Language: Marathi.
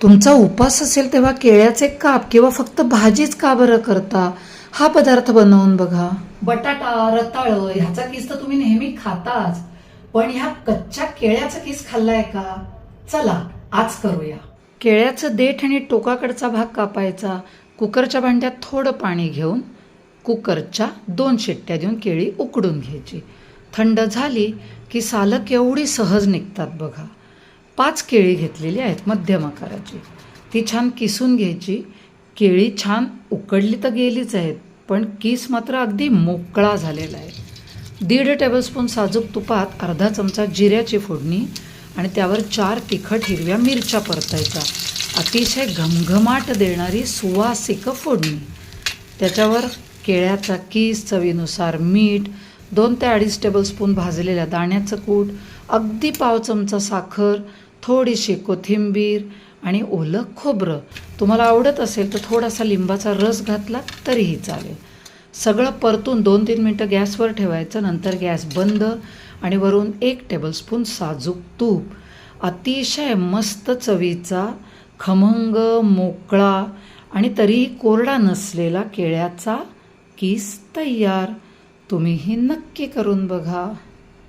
तुमचा उपास असेल तेव्हा केळ्याचे काप किंवा फक्त भाजीच का बरं करता? हा पदार्थ बनवून बघा. बटाटा, रताळ ह्याचा किस तर तुम्ही नेहमी खाताच, पण ह्या कच्च्या केळ्याचा किस खाल्लाय का? चला आज करूया. केळ्याचं देठ आणि टोकाकडचा भाग कापायचा. कुकरच्या भांड्यात थोडं पाणी घेऊन कुकरच्या 2 शिट्ट्या देऊन केळी उकडून घ्यायची. थंड झाली की सालं केवढी सहज निघतात बघा. 5 केळी घेतलेली आहेत मध्यम आकाराची. ती छान किसून घ्यायची. केळी छान उकडली तर गेलीच आहेत, पण किस मात्र अगदी मोकळा झालेला आहे. 1.5 टेबलस्पून साजूक तुपात अर्धा चमचा जिऱ्याची फोडणी आणि त्यावर 4 तिखट हिरव्या मिरच्या परतायच्या. अतिशय घमघमाट देणारी सुवासिक फोडणी. त्याच्यावर केळ्याचा किस, चवीनुसार मीठ, 2 ते 2.5 टेबलस्पून भाजलेल्या दाण्याचं कूट, अगदी पाव चमचा साखर, थोडीशी कोथिंबीर आणि ओलं खोबरं. तुम्हाला आवडत असेल तर थोडासा लिंबाचा रस घातला तरीही चालेल. सगळं परतून 2-3 मिनटं गॅसवर ठेवायचं. नंतर गॅस बंद आणि वरून 1 टेबलस्पून साजूक तूप. अतिशय मस्त चवीचा, खमंग, मोकळा आणि तरीही कोरडा नसलेला केळ्याचा किस तयार. तुम्हीही नक्की करून बघा.